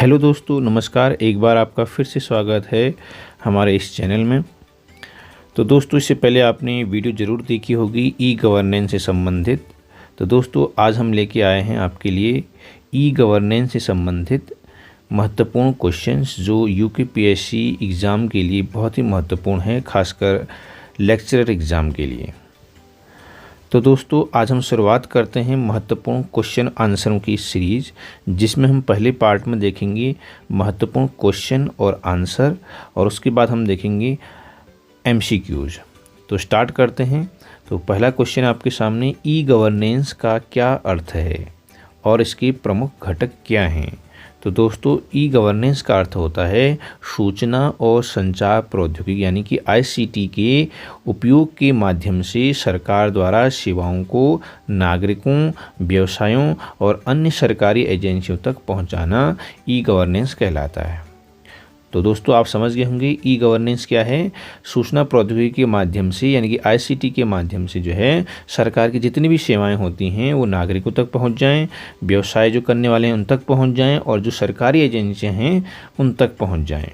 Hello दोस्तों, नमस्कार। एक बार आपका फिर से स्वागत है हमारे इस चैनल में। तो दोस्तों, इससे पहले आपने वीडियो ज़रूर देखी होगी ई गवर्नेंस से संबंधित। तो दोस्तों, आज हम लेके आए हैं आपके लिए ई गवर्नेंस से संबंधित महत्वपूर्ण क्वेश्चंस जो यूकेपीएससी एग्ज़ाम के लिए बहुत ही महत्वपूर्ण है, खासकर लेक्चरर एग्ज़ाम के लिए। तो दोस्तों, आज हम शुरुआत करते हैं महत्वपूर्ण क्वेश्चन आंसरों की सीरीज़, जिसमें हम पहले पार्ट में देखेंगे महत्वपूर्ण क्वेश्चन और आंसर, और उसके बाद हम देखेंगे एमसीक्यूज। तो स्टार्ट करते हैं। तो पहला क्वेश्चन आपके सामने, ई गवर्नेंस का क्या अर्थ है और इसके प्रमुख घटक क्या हैं। तो दोस्तों, ई गवर्नेंस का अर्थ होता है सूचना और संचार प्रौद्योगिकी यानी कि आईसीटी के उपयोग के माध्यम से सरकार द्वारा सेवाओं को नागरिकों, व्यवसायों और अन्य सरकारी एजेंसियों तक पहुंचाना ई गवर्नेंस कहलाता है। तो दोस्तों, आप समझ गए होंगे ई गवर्नेंस क्या है। सूचना प्रौद्योगिकी के माध्यम से यानी कि आईसीटी के माध्यम से जो है सरकार की जितनी भी सेवाएं होती हैं वो नागरिकों तक पहुंच जाएं, व्यवसाय जो करने वाले हैं उन तक पहुंच जाएं, और जो सरकारी एजेंसियां हैं उन तक पहुंच जाएं,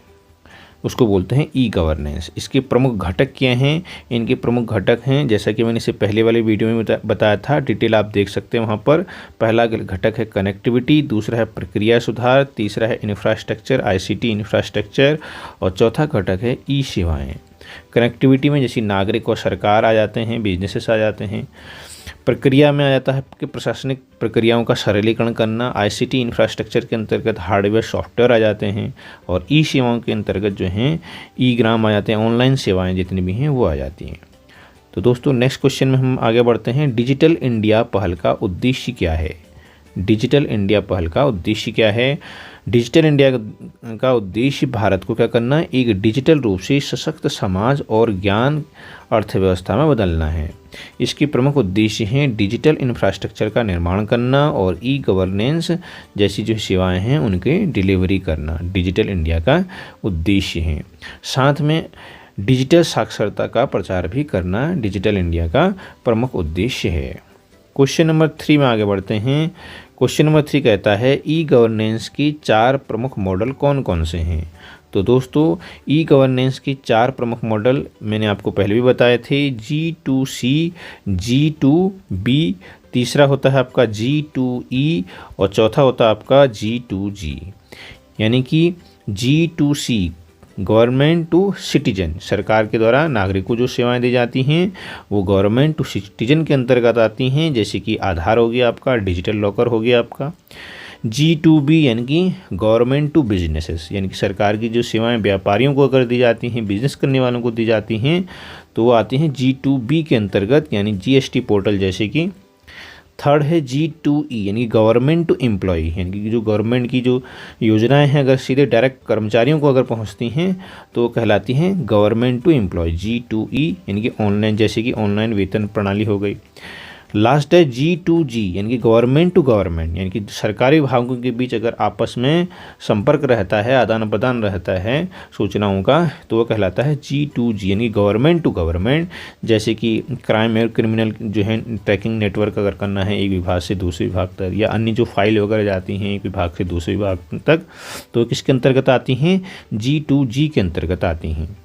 उसको बोलते हैं ई गवर्नेंस। इसके प्रमुख घटक क्या हैं? इनके प्रमुख घटक हैं, जैसा कि मैंने इसे पहले वाले वीडियो में बताया था, डिटेल आप देख सकते हैं वहाँ पर। पहला घटक है कनेक्टिविटी, दूसरा है प्रक्रिया सुधार, तीसरा है इंफ्रास्ट्रक्चर, आईसीटी इंफ्रास्ट्रक्चर, और चौथा घटक है ई सेवाएँ। कनेक्टिविटी में जैसे नागरिक और सरकार आ जाते हैं, बिजनेसेस आ जाते हैं। प्रक्रिया में आ जाता है कि प्रशासनिक प्रक्रियाओं का सरलीकरण करना। आईसीटी इंफ्रास्ट्रक्चर के अंतर्गत हार्डवेयर सॉफ्टवेयर आ जाते हैं, और ई सेवाओं के अंतर्गत जो हैं ई ग्राम आ जाते हैं, ऑनलाइन सेवाएं जितनी भी हैं वो आ जाती हैं। तो दोस्तों, नेक्स्ट क्वेश्चन में हम आगे बढ़ते हैं। डिजिटल इंडिया पहल का उद्देश्य क्या है? डिजिटल इंडिया पहल का उद्देश्य क्या है? डिजिटल इंडिया का उद्देश्य भारत को क्या करना है? एक डिजिटल रूप से सशक्त समाज और ज्ञान अर्थव्यवस्था में बदलना है। इसके प्रमुख उद्देश्य हैं डिजिटल इंफ्रास्ट्रक्चर का निर्माण करना और ई गवर्नेंस जैसी जो सेवाएं हैं उनके डिलीवरी करना डिजिटल इंडिया का उद्देश्य है। साथ में डिजिटल साक्षरता का प्रचार भी करना डिजिटल इंडिया का प्रमुख उद्देश्य है। क्वेश्चन नंबर 3 में आगे बढ़ते हैं। क्वेश्चन नंबर 3 कहता है ई गवर्नेंस की 4 प्रमुख मॉडल कौन कौन से हैं? तो दोस्तों, ई गवर्नेंस की 4 प्रमुख मॉडल मैंने आपको पहले भी बताए थे। G2C, G2B, तीसरा होता है आपका G2E, और चौथा होता है आपका G2G। यानी कि G2C गवर्नमेंट टू सिटीजन, सरकार के द्वारा नागरिक को जो सेवाएं दी जाती हैं वो गवर्नमेंट टू सिटीजन के अंतर्गत आती हैं, जैसे कि आधार हो गया आपका, डिजिटल लॉकर हो गया आपका। G2B यानी कि गवर्नमेंट टू बिजनेसेस, यानी कि सरकार की जो सेवाएं व्यापारियों को अगर दी जाती हैं, बिजनेस करने वालों को दी जाती हैं, तो वो आती हैं G2B के अंतर्गत, यानी जीएसटी पोर्टल जैसे कि। थर्ड है G2E यानी गवर्नमेंट टू एम्प्लॉय, यानी कि जो गवर्नमेंट की जो योजनाएं हैं अगर सीधे डायरेक्ट कर्मचारियों को अगर पहुंचती हैं तो वो कहलाती हैं गवर्नमेंट टू एम्प्लॉय, G2E यानी कि ऑनलाइन, जैसे कि ऑनलाइन वेतन प्रणाली हो गई। लास्ट है G2G यानी कि गवर्नमेंट टू गवर्नमेंट, यानी कि सरकारी विभागों के बीच अगर आपस में संपर्क रहता है, आदान प्रदान रहता है सूचनाओं का, तो वो कहलाता है G2G यानी गवर्नमेंट टू गवर्नमेंट। जैसे कि क्राइम और क्रिमिनल जो है ट्रैकिंग नेटवर्क अगर करना है एक विभाग से दूसरे विभाग तक, या अन्य जो फाइल वगैरह जाती हैं एक विभाग से दूसरे विभाग तक, तो किसके अंतर्गत आती हैं? G2G के अंतर्गत आती हैं।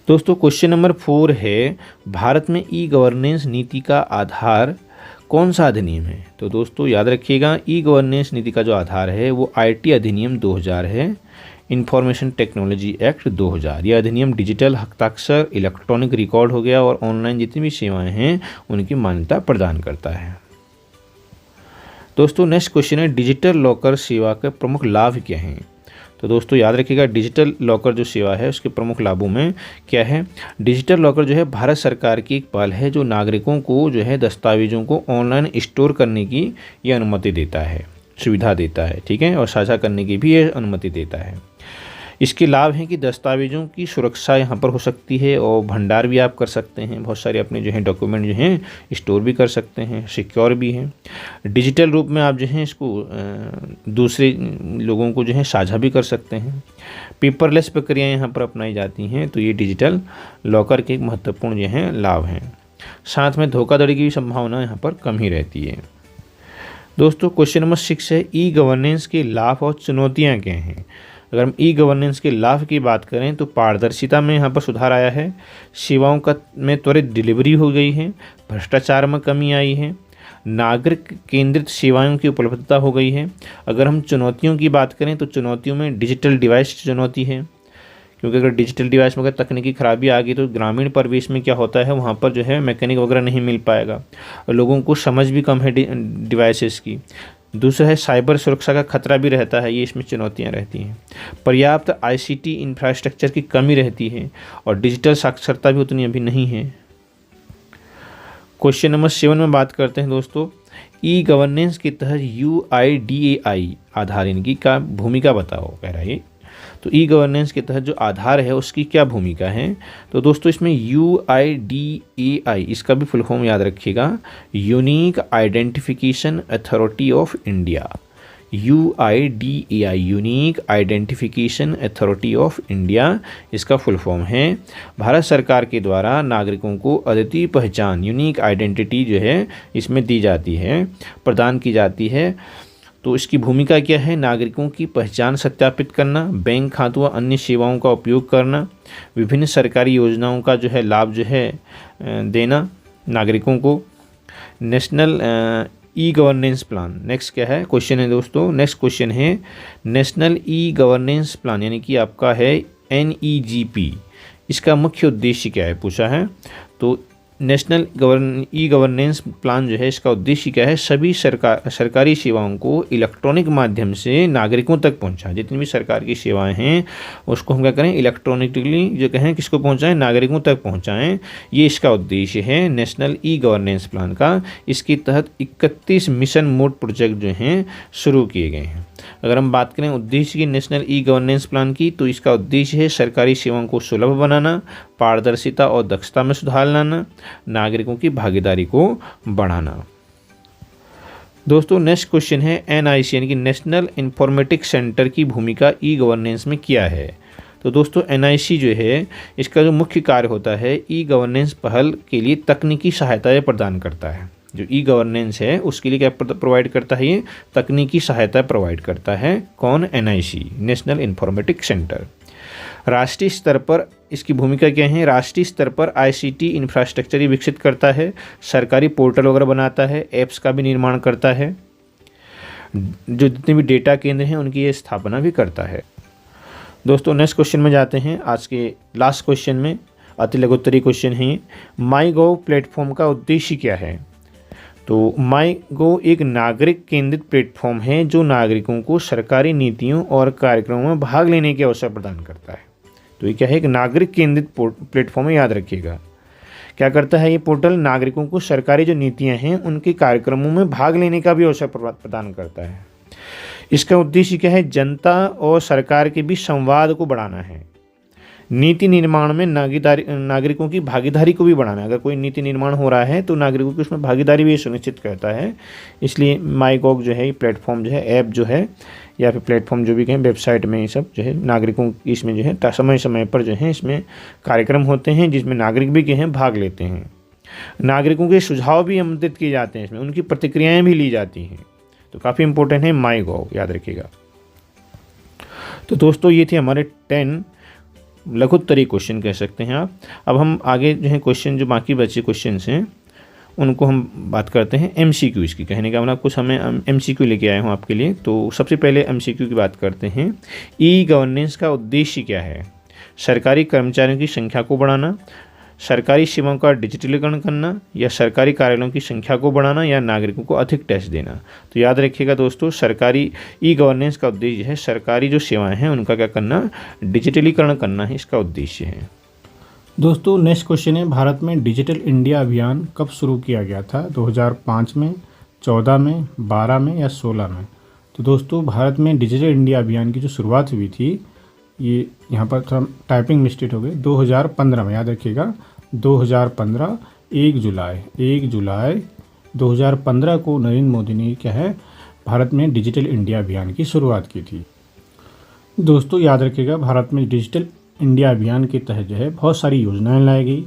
दोस्तों, क्वेश्चन नंबर 4 है, भारत में ई गवर्नेंस नीति का आधार कौन सा अधिनियम है? तो दोस्तों, याद रखिएगा, ई गवर्नेंस नीति का जो आधार है वो आईटी अधिनियम 2000 है, इंफॉर्मेशन टेक्नोलॉजी एक्ट 2000। यह अधिनियम डिजिटल हस्ताक्षर, इलेक्ट्रॉनिक रिकॉर्ड हो गया, और ऑनलाइन जितनी भी सेवाएं हैं उनकी मान्यता प्रदान करता है। दोस्तों, नेक्स्ट क्वेश्चन है, डिजिटल लॉकर सेवा के प्रमुख लाभ क्या हैं? तो दोस्तों, याद रखिएगा, डिजिटल लॉकर जो सेवा है उसके प्रमुख लाभों में क्या है? डिजिटल लॉकर जो है भारत सरकार की एक पहल है जो नागरिकों को जो है दस्तावेजों को ऑनलाइन स्टोर करने की ये अनुमति देता है, सुविधा देता है, ठीक है, और साझा करने की भी ये अनुमति देता है। इसके लाभ हैं कि दस्तावेजों की सुरक्षा यहाँ पर हो सकती है, और भंडार भी आप कर सकते हैं, बहुत सारे अपने जो हैं डॉक्यूमेंट जो हैं स्टोर भी कर सकते हैं, सिक्योर भी हैं। डिजिटल रूप में आप जो हैं इसको दूसरे लोगों को जो है साझा भी कर सकते हैं। पेपरलेस प्रक्रियाएँ यहाँ पर अपनाई जाती हैं, तो ये डिजिटल लॉकर के एक महत्वपूर्ण जो हैं लाभ हैं। साथ में धोखाधड़ी की भी संभावना यहाँ पर कम ही रहती है। दोस्तों क्वेश्चन नंबर 6 है ई गवर्नेंस के लाभ और चुनौतियां क्या हैं। अगर हम ई गवर्नेंस के लाभ की बात करें तो पारदर्शिता में यहाँ पर सुधार आया है, सेवाओं का में त्वरित डिलीवरी हो गई है, भ्रष्टाचार में कमी आई है, नागरिक केंद्रित सेवाओं की उपलब्धता हो गई है। अगर हम चुनौतियों की बात करें तो चुनौतियों में डिजिटल डिवाइस चुनौती है, क्योंकि अगर डिजिटल डिवाइस में अगर तकनीकी खराबी आ गई तो ग्रामीण परिवेश में क्या होता है, वहाँ पर जो है मैकेनिक वगैरह नहीं मिल पाएगा और लोगों को समझ भी कम है डिवाइसेस की। दूसरा है साइबर सुरक्षा का खतरा भी रहता है, ये इसमें चुनौतियाँ रहती हैं। पर्याप्त आईसीटी इंफ्रास्ट्रक्चर की कमी रहती है और डिजिटल साक्षरता भी उतनी अभी नहीं है। क्वेश्चन नंबर 7 में बात करते हैं दोस्तों, ई गवर्नेंस के तहत UIDAI आधार इनकी का भूमिका बताओ, कह रहा है। तो ई गवर्नेंस के तहत जो आधार है उसकी क्या भूमिका है। तो दोस्तों इसमें UIDAI इसका भी फुल फॉर्म याद रखिएगा, unique identification authority of India. UIDAI unique identification authority of India इसका फुल फॉर्म है। भारत सरकार के द्वारा नागरिकों को अद्वितीय पहचान यूनिक आइडेंटिटी जो है इसमें दी जाती है, प्रदान की जाती है। तो इसकी भूमिका क्या है, नागरिकों की पहचान सत्यापित करना, बैंक खातों व अन्य सेवाओं का उपयोग करना, विभिन्न सरकारी योजनाओं का जो है लाभ जो है देना नागरिकों को। National e governance plan next क्या है क्वेश्चन है दोस्तों, नेक्स्ट क्वेश्चन है नेशनल ई गवर्नेंस प्लान यानी कि आपका है NEGP, इसका मुख्य उद्देश्य क्या है पूछा है। तो नेशनल ई गवर्नेंस प्लान जो है इसका उद्देश्य क्या है, सभी सरकारी सेवाओं को इलेक्ट्रॉनिक माध्यम से नागरिकों तक पहुंचाएं। जितनी भी सरकार की सेवाएं हैं उसको हम क्या करें, इलेक्ट्रॉनिकली जो कहें किसको पहुंचाएं, नागरिकों तक पहुंचाएं। ये इसका उद्देश्य है नेशनल ई गवर्नेंस प्लान का। इसके तहत 31 मिशन मोड प्रोजेक्ट जो हैं शुरू किए गए हैं। अगर हम बात करें उद्देश्य की नेशनल ई गवर्नेंस प्लान की, तो इसका उद्देश्य है सरकारी सेवाओं को सुलभ बनाना, पारदर्शिता और दक्षता में सुधार लाना, नागरिकों की भागीदारी को बढ़ाना। दोस्तों नेक्स्ट क्वेश्चन है NIC यानी कि नेशनल इंफॉर्मेटिक्स सेंटर की भूमिका ई गवर्नेंस में क्या है। तो दोस्तों NIC जो है इसका जो मुख्य कार्य होता है, ई गवर्नेंस पहल के लिए तकनीकी सहायता प्रदान करता है। जो ई गवर्नेंस है उसके लिए क्या प्रोवाइड करता है, ये तकनीकी सहायता प्रोवाइड करता है। कौन, NIC नेशनल इंफॉर्मेटिक्स सेंटर। राष्ट्रीय स्तर पर इसकी भूमिका क्या है, राष्ट्रीय स्तर पर ICT इंफ्रास्ट्रक्चर ही विकसित करता है, सरकारी पोर्टल वगैरह बनाता है, ऐप्स का भी निर्माण करता है, जो जितने भी डेटा केंद्र हैं उनकी ये स्थापना भी करता है। दोस्तों नेक्स्ट क्वेश्चन में जाते हैं, आज के लास्ट क्वेश्चन में अति लघुत्तरी क्वेश्चन है, MyGov प्लेटफॉर्म का उद्देश्य क्या है। तो MyGov एक नागरिक केंद्रित प्लेटफॉर्म है जो नागरिकों को सरकारी नीतियों और कार्यक्रमों में भाग लेने के अवसर प्रदान करता है। तो ये क्या है, एक नागरिक केंद्रित प्लेटफॉर्म है, याद रखिएगा। क्या करता है ये पोर्टल, नागरिकों को सरकारी जो नीतियां हैं उनके कार्यक्रमों में भाग लेने का भी अवसर प्रदान करता है। इसका उद्देश्य क्या है, जनता और सरकार के बीच संवाद को बढ़ाना है, नीति निर्माण में नागरिकों की भागीदारी को भी बढ़ाना है। अगर कोई नीति निर्माण हो रहा है तो नागरिकों की उसमें भागीदारी भी सुनिश्चित करता है। इसलिए MyGov जो है ये प्लेटफॉर्म जो है, ऐप जो है या फिर प्लेटफॉर्म जो भी कहें, वेबसाइट में ये सब जो है नागरिकों की इसमें जो है समय समय पर जो है इसमें कार्यक्रम होते हैं जिसमें नागरिक भी कहें भाग लेते हैं। नागरिकों के सुझाव भी आमंत्रित किए जाते हैं, इसमें उनकी प्रतिक्रियाएँ भी ली जाती हैं। तो काफ़ी इंपॉर्टेंट है MyGov, याद रखिएगा। तो दोस्तों ये थे हमारे 10 लघुत्तरी क्वेश्चन कह सकते हैं आप। अब हम आगे जो है क्वेश्चन, जो बाकी बचे क्वेश्चन हैं उनको हम बात करते हैं MCQ इसकी। कहने का मतलब कुछ हमें MCQ लेके आए हूँ आपके लिए। तो सबसे पहले MCQ की बात करते हैं। ई गवर्नेंस का उद्देश्य क्या है, सरकारी कर्मचारियों की संख्या को बढ़ाना, सरकारी सेवाओं का डिजिटलीकरण करना, या सरकारी कार्यालयों की संख्या को बढ़ाना, या नागरिकों को अधिक टैक्स देना। तो याद रखिएगा दोस्तों, सरकारी ई गवर्नेंस का उद्देश्य है सरकारी जो सेवाएं हैं उनका क्या करना, डिजिटलीकरण करना है, इसका उद्देश्य है। दोस्तों नेक्स्ट क्वेश्चन है, भारत में डिजिटल इंडिया अभियान कब शुरू किया गया था, 2005 में, 14 में, 12 में या 16 में। तो दोस्तों भारत में डिजिटल इंडिया अभियान की जो शुरुआत हुई थी, ये यहाँ पर थोड़ा टाइपिंग मिस्टेक हो गई, 2015 में, याद रखिएगा 2015 1 जुलाई 2015 को नरेंद्र मोदी ने क्या है भारत में डिजिटल इंडिया अभियान की शुरुआत की थी। दोस्तों याद रखिएगा, भारत में डिजिटल इंडिया अभियान के तहत जो है बहुत सारी योजनाएं लाई गई,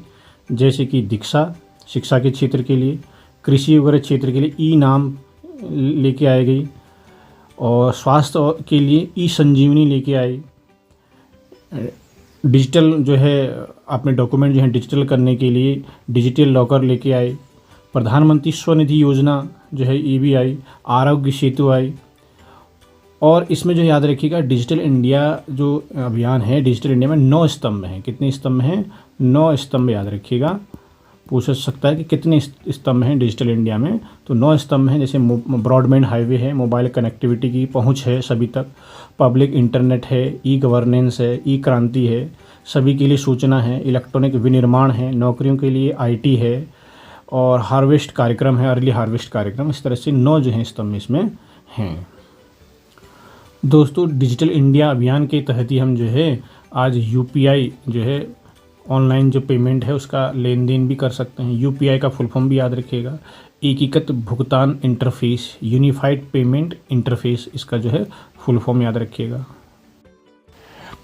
जैसे कि दीक्षा शिक्षा के क्षेत्र के लिए, कृषि वगैरह क्षेत्र के लिए ई नाम लेके आई गई, और स्वास्थ्य के लिए ई संजीवनी लेके आई। डिजिटल जो है अपने डॉक्यूमेंट जो है डिजिटल करने के लिए डिजिटल लॉकर लेके आई। प्रधानमंत्री स्वनिधि योजना जो है ये भी आई। आरोग्य सेतु आई। और इसमें जो याद रखिएगा डिजिटल इंडिया जो अभियान है, डिजिटल इंडिया में 9 स्तंभ हैं। कितने स्तंभ हैं? 9 स्तंभ याद रखिएगा। पूछ सकता है कि कितने स्तंभ हैं डिजिटल इंडिया में, तो 9 स्तंभ हैं। जैसे ब्रॉडबैंड हाईवे है, मोबाइल कनेक्टिविटी की पहुंच है सभी तक, पब्लिक इंटरनेट है, ई गवर्नेंस है, ई क्रांति है, सभी के लिए सूचना है, इलेक्ट्रॉनिक विनिर्माण है, नौकरियों के लिए आईटी है, और हार्वेस्ट कार्यक्रम है, अर्ली हार्वेस्ट कार्यक्रम। इस तरह से 9 जो हैं स्तंभ इसमें हैं। दोस्तों डिजिटल इंडिया अभियान के तहत ही हम जो है आज यूपीआई जो है ऑनलाइन जो पेमेंट है उसका लेन देन भी कर सकते हैं। यूपीआई का फुल फॉर्म भी याद रखिएगा, एकीकृत भुगतान इंटरफेस, यूनिफाइड पेमेंट इंटरफेस, इसका जो है फुल फॉर्म याद रखिएगा।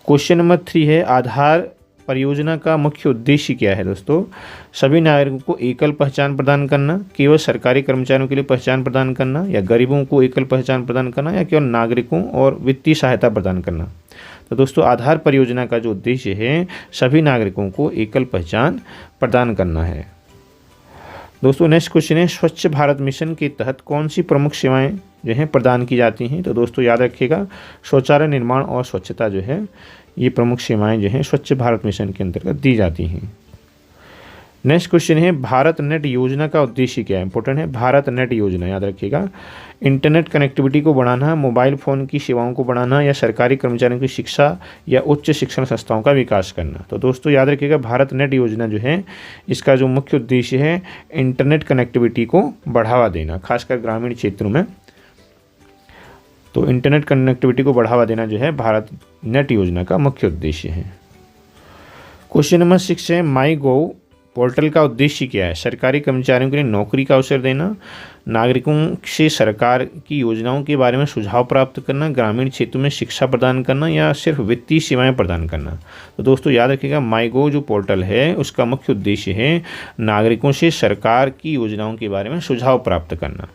क्वेश्चन नंबर 3 है, आधार परियोजना का मुख्य उद्देश्य क्या है? दोस्तों, सभी नागरिकों को एकल पहचान प्रदान करना, केवल सरकारी कर्मचारियों के लिए पहचान प्रदान करना, या गरीबों को एकल पहचान प्रदान करना, या केवल नागरिकों और वित्तीय सहायता प्रदान करना? तो दोस्तों आधार परियोजना का जो उद्देश्य है सभी नागरिकों को एकल पहचान प्रदान करना है। दोस्तों नेक्स्ट क्वेश्चन है, स्वच्छ भारत मिशन के तहत कौन सी प्रमुख सेवाएं जो हैं प्रदान की जाती हैं? तो दोस्तों याद रखिएगा शौचालय निर्माण और स्वच्छता जो है ये प्रमुख सेवाएं जो हैं स्वच्छ भारत मिशन के अंतर्गत दी जाती हैं। नेक्स्ट क्वेश्चन है, भारत नेट योजना का उद्देश्य क्या है? इंपॉर्टेंट है, भारत नेट योजना याद रखिएगा, इंटरनेट कनेक्टिविटी को बढ़ाना, मोबाइल फ़ोन की सेवाओं को बढ़ाना, या सरकारी कर्मचारियों की शिक्षा या उच्च शिक्षण संस्थाओं का विकास करना? तो दोस्तों याद रखिएगा भारत नेट योजना जो है इसका जो मुख्य उद्देश्य है इंटरनेट कनेक्टिविटी को बढ़ावा देना, खासकर ग्रामीण क्षेत्रों में। तो इंटरनेट कनेक्टिविटी को बढ़ावा देना जो है भारत नेट योजना का मुख्य उद्देश्य है। क्वेश्चन नंबर 6 है, माई गोव पोर्टल का उद्देश्य क्या है? सरकारी कर्मचारियों के लिए नौकरी का अवसर देना, नागरिकों से सरकार की योजनाओं के बारे में सुझाव प्राप्त करना, ग्रामीण क्षेत्रों में शिक्षा प्रदान करना, या सिर्फ वित्तीय सेवाएं प्रदान करना? तो दोस्तों याद रखिएगा माई गोव जो पोर्टल है उसका मुख्य उद्देश्य है नागरिकों से सरकार की योजनाओं के बारे में सुझाव प्राप्त करना।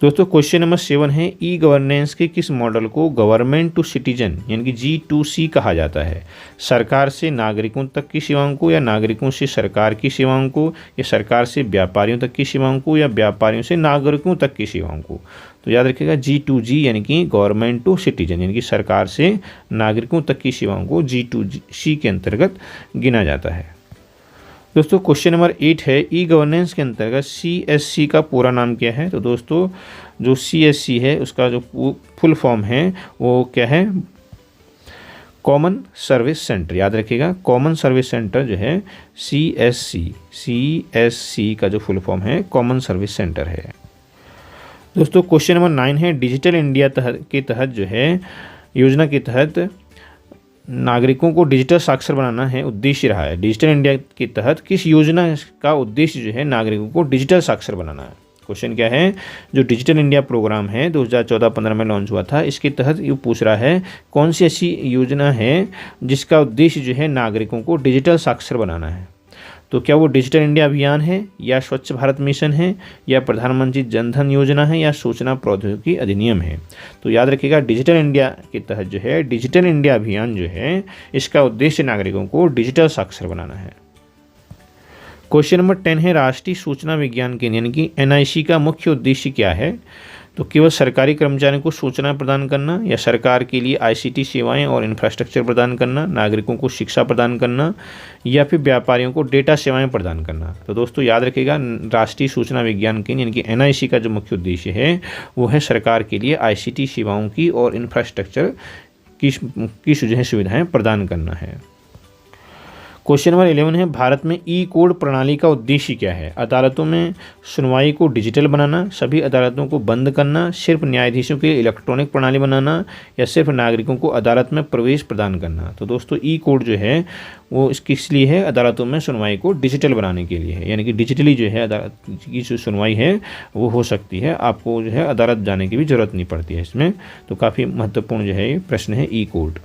दोस्तों क्वेश्चन नंबर 7 है, ई गवर्नेंस के किस मॉडल को गवर्नमेंट टू सिटीजन यानी कि G2C कहा जाता है? सरकार से नागरिकों तक की सेवाओं को, या नागरिकों से सरकार की सेवाओं को, या सरकार से व्यापारियों तक की सेवाओं को, या व्यापारियों से नागरिकों तक की सेवाओं को? तो याद रखिएगा G2G यानी कि गवर्नमेंट टू सिटीजन यानी कि सरकार से नागरिकों तक की सेवाओं को G2C के अंतर्गत गिना जाता है। दोस्तों क्वेश्चन नंबर 8 है, ई गवर्नेंस के अंतर्गत CSC का पूरा नाम क्या है? तो दोस्तों जो CSC है उसका जो फुल फॉर्म है वो क्या है? Common service centre. याद रखिएगा कॉमन सर्विस सेंटर जो है CSC का जो फुल फॉर्म है कॉमन सर्विस सेंटर है। दोस्तों क्वेश्चन नंबर 9 है, डिजिटल इंडिया के तहत जो है योजना के तहत नागरिकों को डिजिटल साक्षर बनाना है उद्देश्य रहा है। डिजिटल इंडिया के तहत किस योजना का उद्देश्य जो है नागरिकों को डिजिटल साक्षर बनाना है? क्वेश्चन क्या है, जो डिजिटल इंडिया प्रोग्राम है 2014-15 में लॉन्च हुआ था, इसके तहत ये पूछ रहा है कौन सी ऐसी योजना है जिसका उद्देश्य जो है नागरिकों को डिजिटल साक्षर बनाना है? तो क्या वो डिजिटल इंडिया अभियान है, या स्वच्छ भारत मिशन है, या प्रधानमंत्री जनधन योजना है, या सूचना प्रौद्योगिकी अधिनियम है? तो याद रखिएगा डिजिटल इंडिया के तहत जो है डिजिटल इंडिया अभियान जो है इसका उद्देश्य नागरिकों को डिजिटल साक्षर बनाना है। क्वेश्चन नंबर 10 है, राष्ट्रीय सूचना विज्ञान केंद्र यानी कि NIC का मुख्य उद्देश्य क्या है? तो केवल सरकारी कर्मचारियों को सूचना प्रदान करना, या सरकार के लिए ICT सेवाएं और इंफ्रास्ट्रक्चर प्रदान करना, नागरिकों को शिक्षा प्रदान करना, या फिर व्यापारियों को डेटा सेवाएं प्रदान करना? तो दोस्तों याद रखिएगा राष्ट्रीय सूचना विज्ञान केंद्र यानी कि NIC का जो मुख्य उद्देश्य है वो है सरकार के लिए ICT सेवाओं की और इंफ्रास्ट्रक्चर की सुविधाएँ प्रदान करना है। क्वेश्चन नंबर 11 है, भारत में ई कोड प्रणाली का उद्देश्य क्या है? अदालतों में सुनवाई को डिजिटल बनाना, सभी अदालतों को बंद करना, सिर्फ न्यायाधीशों के लिए इलेक्ट्रॉनिक प्रणाली बनाना, या सिर्फ नागरिकों को अदालत में प्रवेश प्रदान करना? तो दोस्तों ई कोड जो है वो किस लिए है? अदालतों में सुनवाई को डिजिटल बनाने के लिए है, यानी कि डिजिटली जो है अदालत की जो सुनवाई है वो हो सकती है, आपको जो है अदालत जाने की भी ज़रूरत नहीं पड़ती है इसमें। तो काफ़ी महत्वपूर्ण जो है ये प्रश्न है ई कोड।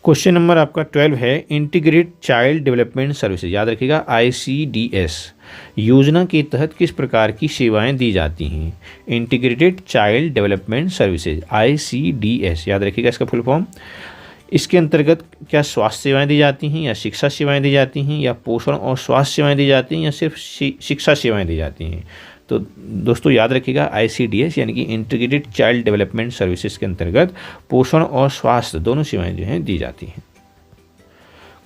क्वेश्चन नंबर आपका 12 है इंटीग्रेटेड चाइल्ड डेवलपमेंट सर्विसेज, याद रखिएगा ICDS योजना के तहत किस प्रकार की सेवाएं दी जाती हैं। Integrated child development services ICDS, याद रखिएगा इसका फुल फॉर्म। इसके अंतर्गत क्या स्वास्थ्य सेवाएं दी जाती हैं, या शिक्षा सेवाएं दी जाती हैं, या पोषण और स्वास्थ्य सेवाएं दी जाती हैं, या सिर्फ शिक्षा सेवाएं दी जाती हैं। तो दोस्तों याद रखिएगा ICDS यानी कि इंटीग्रेटेड चाइल्ड डेवलपमेंट सर्विसेज के अंतर्गत पोषण और स्वास्थ्य दोनों सेवाएं जो हैं दी जाती हैं।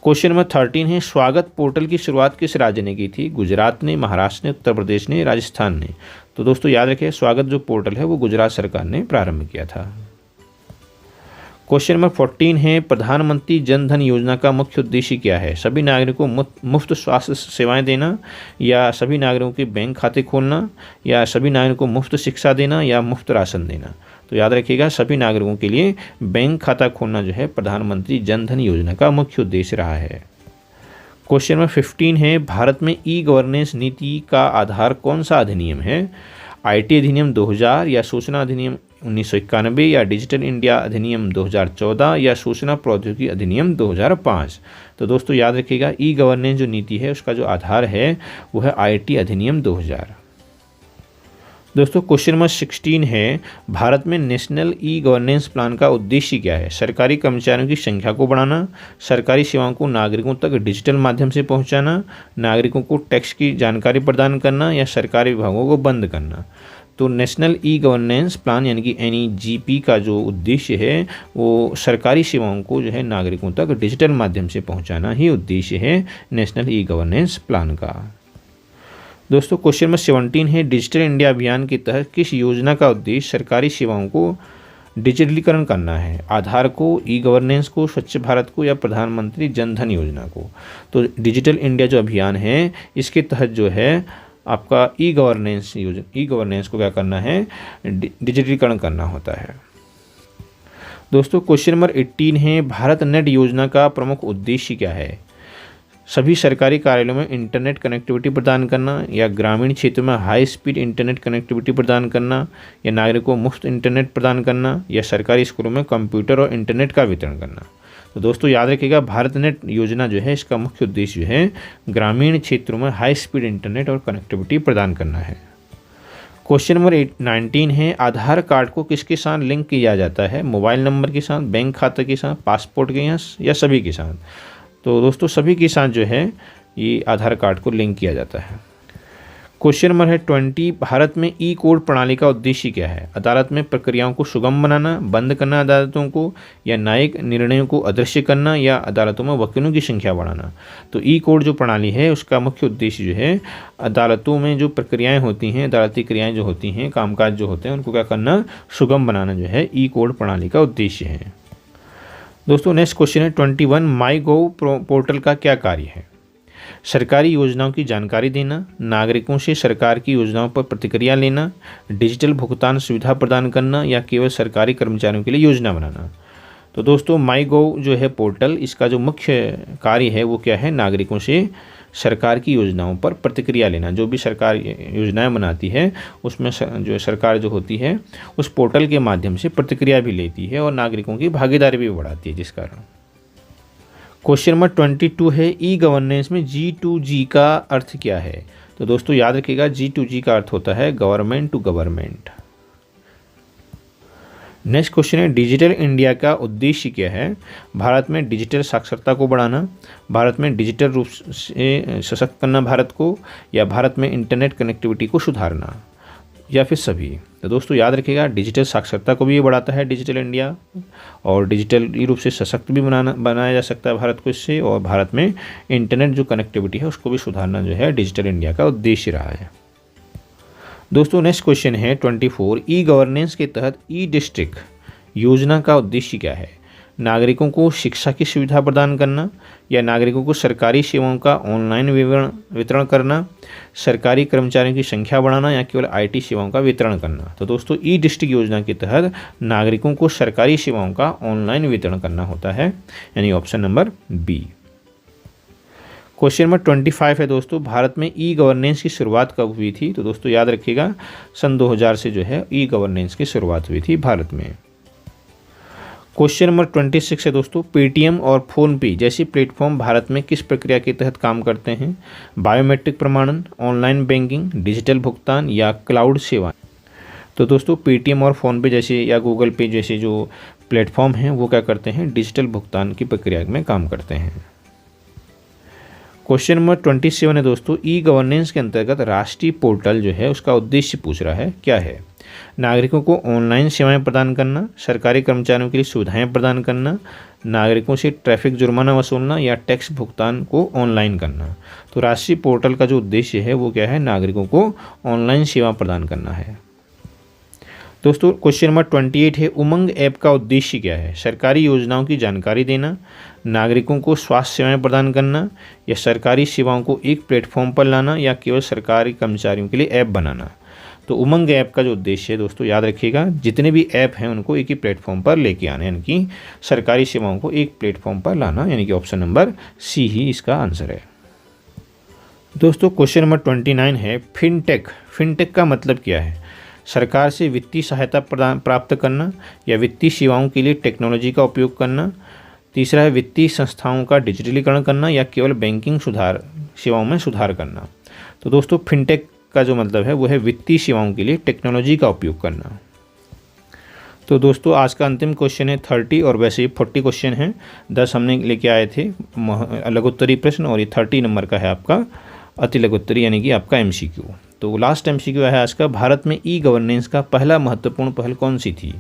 क्वेश्चन नंबर 13 है स्वागत पोर्टल की शुरुआत किस राज्य ने की थी। गुजरात ने, महाराष्ट्र ने, उत्तर प्रदेश ने, राजस्थान ने। तो दोस्तों याद रखिए स्वागत जो पोर्टल है वो गुजरात सरकार ने प्रारंभ किया था। क्वेश्चन नंबर 14 है प्रधानमंत्री जन धन योजना का मुख्य उद्देश्य क्या है। सभी नागरिकों को मुफ्त स्वास्थ्य सेवाएं देना, या सभी नागरिकों के बैंक खाते खोलना, या सभी नागरिकों को मुफ्त शिक्षा देना, या मुफ्त राशन देना। तो याद रखिएगा सभी नागरिकों के लिए बैंक खाता खोलना जो है प्रधानमंत्री जन धन योजना का मुख्य उद्देश्य रहा है। क्वेश्चन नंबर 15 है भारत में ई गवर्नेंस नीति का आधार कौन सा अधिनियम है। IT अधिनियम 2000, या सूचना अधिनियम 1991, या डिजिटल इंडिया अधिनियम 2014, या सूचना प्रौद्योगिकी अधिनियम 2005। तो दोस्तों याद रखिएगा ई गवर्नेंस जो नीति है उसका जो आधार है वो है IT अधिनियम 2000। दोस्तों क्वेश्चन नंबर 16 है भारत में नेशनल ई गवर्नेंस प्लान का उद्देश्य क्या है। सरकारी कर्मचारियों की संख्या को बढ़ाना, सरकारी सेवाओं को नागरिकों तक डिजिटल माध्यम से पहुंचाना, नागरिकों को टैक्स की जानकारी प्रदान करना, या सरकारी विभागों को बंद करना। तो नेशनल ई गवर्नेंस प्लान यानी कि NEGP का जो उद्देश्य है वो सरकारी सेवाओं को जो है नागरिकों तक डिजिटल माध्यम से पहुंचाना ही उद्देश्य है नेशनल ई गवर्नेंस प्लान का। दोस्तों क्वेश्चन नंबर 17 है डिजिटल इंडिया अभियान के तहत किस योजना का उद्देश्य सरकारी सेवाओं को डिजिटलीकरण करना है। आधार को, ई गवर्नेंस को, स्वच्छ भारत को, या प्रधानमंत्री जन धन योजना को। तो डिजिटल इंडिया जो अभियान है इसके तहत जो है आपका ई गवर्नेंस को क्या करना है, डिजिटलीकरण करना होता है। दोस्तों क्वेश्चन नंबर 18 है भारत नेट योजना का प्रमुख उद्देश्य क्या है। सभी सरकारी कार्यालयों में इंटरनेट कनेक्टिविटी प्रदान करना, या ग्रामीण क्षेत्रों में हाई स्पीड इंटरनेट कनेक्टिविटी प्रदान करना, या नागरिकों को मुफ्त इंटरनेट प्रदान करना, या सरकारी स्कूलों में कंप्यूटर और इंटरनेट का वितरण करना। तो दोस्तों याद रखिएगा भारत नेट योजना जो है इसका मुख्य उद्देश्य जो है ग्रामीण क्षेत्रों में हाई स्पीड इंटरनेट और कनेक्टिविटी प्रदान करना है। क्वेश्चन नंबर 19 है आधार कार्ड को किसके साथ लिंक किया जाता है। मोबाइल नंबर के साथ, बैंक खाते के साथ, पासपोर्ट के साथ, या सभी के साथ। तो दोस्तों सभी के साथ जो है ये आधार कार्ड को लिंक किया जाता है। क्वेश्चन नंबर है 20 भारत में ई कोर्ट प्रणाली का उद्देश्य क्या है। अदालत में प्रक्रियाओं को सुगम बनाना, बंद करना अदालतों को, या न्यायिक निर्णयों को अदृश्य करना, या अदालतों में वकीलों की संख्या बढ़ाना। तो ई कोर्ट जो प्रणाली है उसका मुख्य उद्देश्य जो है अदालतों में जो प्रक्रियाएं होती हैं, अदालती क्रियाएं जो होती हैं, कामकाज जो होते हैं उनको क्या करना, सुगम बनाना जो है ई कोर्ट प्रणाली का उद्देश्य है। दोस्तों नेक्स्ट क्वेश्चन है 21 माईगोव पोर्टल का क्या कार्य है। सरकारी योजनाओं की जानकारी देना, नागरिकों से सरकार की योजनाओं पर प्रतिक्रिया लेना, डिजिटल भुगतान सुविधा प्रदान करना, या केवल सरकारी कर्मचारियों के लिए योजना बनाना। तो दोस्तों माईगोव जो है पोर्टल इसका जो मुख्य कार्य है वो क्या है, नागरिकों से सरकार की योजनाओं पर प्रतिक्रिया लेना। जो भी सरकार योजनाएं बनाती है उसमें जो सरकार जो होती है उस पोर्टल के माध्यम से प्रतिक्रिया भी लेती है और नागरिकों की भागीदारी भी बढ़ाती है जिस कारण। क्वेश्चन नंबर 22 है ई गवर्नेंस में G2G का अर्थ क्या है। तो दोस्तों याद रखिएगा G2G का अर्थ होता है government to government. Next question है डिजिटल इंडिया का उद्देश्य क्या है। भारत में डिजिटल साक्षरता को बढ़ाना, भारत में डिजिटल रूप से सशक्त करना भारत को, या भारत में इंटरनेट कनेक्टिविटी को सुधारना, या फिर सभी। तो दोस्तों याद रखिएगा डिजिटल साक्षरता को भी ये बढ़ाता है डिजिटल इंडिया, और डिजिटल रूप से सशक्त भी बनाया जा सकता है भारत को इससे, और भारत में इंटरनेट जो कनेक्टिविटी है उसको भी सुधारना जो है डिजिटल इंडिया का उद्देश्य रहा है। दोस्तों नेक्स्ट क्वेश्चन है 24 ई गवर्नेंस के तहत ई डिस्ट्रिक्ट योजना का उद्देश्य क्या है। नागरिकों को शिक्षा की सुविधा प्रदान करना, या नागरिकों को सरकारी सेवाओं का ऑनलाइन वितरण करना, सरकारी कर्मचारियों की संख्या बढ़ाना, या केवल IT सेवाओं का वितरण करना। तो दोस्तों ई डिस्ट्रिक्ट योजना के तहत नागरिकों को सरकारी सेवाओं का ऑनलाइन वितरण करना होता है, यानी option number B. Question number 25 है दोस्तों भारत में ई गवर्नेंस की शुरुआत कब हुई थी। तो दोस्तों याद सन 2000 से जो है ई गवर्नेंस की शुरुआत हुई थी भारत में। क्वेश्चन नंबर 26 है दोस्तों, पेटीएम और फ़ोनपे जैसी प्लेटफॉर्म भारत में किस प्रक्रिया के तहत काम करते हैं? बायोमेट्रिक प्रमाणन, ऑनलाइन बैंकिंग, डिजिटल भुगतान या क्लाउड सेवा? तो दोस्तों पेटीएम और फ़ोनपे जैसे या गूगल पे जैसे जो प्लेटफॉर्म हैं वो क्या करते हैं? डिजिटल भुगतान की प्रक्रिया में काम करते हैं। क्वेश्चन नंबर 27 है दोस्तों, ई गवर्नेंस के अंतर्गत राष्ट्रीय पोर्टल जो है उसका उद्देश्य पूछ रहा है, क्या है? नागरिकों को ऑनलाइन सेवाएं प्रदान करना, सरकारी कर्मचारियों के लिए सुविधाएं प्रदान करना, नागरिकों से ट्रैफिक जुर्माना वसूलना या टैक्स भुगतान को ऑनलाइन करना। तो राष्ट्रीय पोर्टल का जो उद्देश्य है वो क्या है? नागरिकों को ऑनलाइन सेवा प्रदान करना है। दोस्तों क्वेश्चन नंबर 28 है, उमंग ऐप का उद्देश्य क्या है? सरकारी योजनाओं की जानकारी देना, नागरिकों को स्वास्थ्य सेवाएं प्रदान करना या सरकारी सेवाओं को एक प्लेटफॉर्म पर लाना या केवल सरकारी कर्मचारियों के लिए ऐप बनाना। तो उमंग ऐप का जो उद्देश्य है दोस्तों याद रखिएगा, जितने भी ऐप हैं उनको एक ही प्लेटफॉर्म पर लेके आना, यानी कि सरकारी सेवाओं को एक प्लेटफॉर्म पर लाना, यानी कि ऑप्शन नंबर सी ही इसका आंसर है। दोस्तों क्वेश्चन नंबर 29 है, फिनटेक। फिनटेक का मतलब क्या है? सरकार से वित्तीय सहायता प्राप्त करना या वित्तीय सेवाओं के लिए टेक्नोलॉजी का उपयोग करना। तीसरा है वित्तीय संस्थाओं का डिजिटलीकरण करना या केवल बैंकिंग सेवाओं में सुधार करना। तो दोस्तों फिनटेक का जो मतलब है वो है वित्तीय सेवाओं के लिए टेक्नोलॉजी का उपयोग करना। तो दोस्तों आज का अंतिम क्वेश्चन है 30 और वैसे ही 40 क्वेश्चन हैं। 10 हमने लेके आए थे लघुत्तरी प्रश्न और ये 30 नंबर का है आपका अति लघुत्तरी यानी कि आपका MCQ। तो लास्ट MCQ है आज का, भारत में ई गवर्नेंस का पहला महत्वपूर्ण पहल कौन सी थी?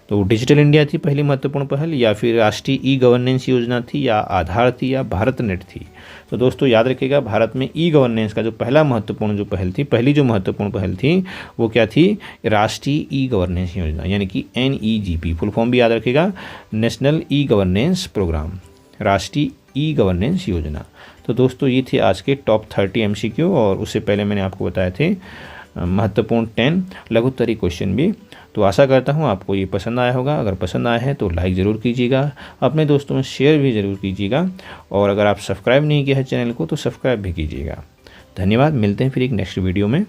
तो डिजिटल इंडिया थी पहली महत्वपूर्ण पहल, या फिर राष्ट्रीय ई गवर्नेंस योजना थी, या आधार थी, या भारत नेट थी? तो दोस्तों याद रखिएगा, भारत में ई गवर्नेंस का जो पहला महत्वपूर्ण जो पहल थी, पहली जो महत्वपूर्ण पहल थी वो क्या थी? राष्ट्रीय ई गवर्नेंस योजना, यानी कि NEGP, फुल फॉर्म भी याद रखिएगा, नेशनल ई गवर्नेंस प्रोग्राम, राष्ट्रीय ई गवर्नेंस योजना। तो दोस्तों ये थे आज के टॉप 30 MCQ और उससे पहले मैंने आपको बताए थे महत्वपूर्ण 10 लघुत्तरी क्वेश्चन भी। तो आशा करता हूँ आपको ये पसंद आया होगा। अगर पसंद आया है तो लाइक ज़रूर कीजिएगा, अपने दोस्तों में शेयर भी ज़रूर कीजिएगा, और अगर आप सब्सक्राइब नहीं किया है चैनल को तो सब्सक्राइब भी कीजिएगा। धन्यवाद, मिलते हैं फिर एक नेक्स्ट वीडियो में।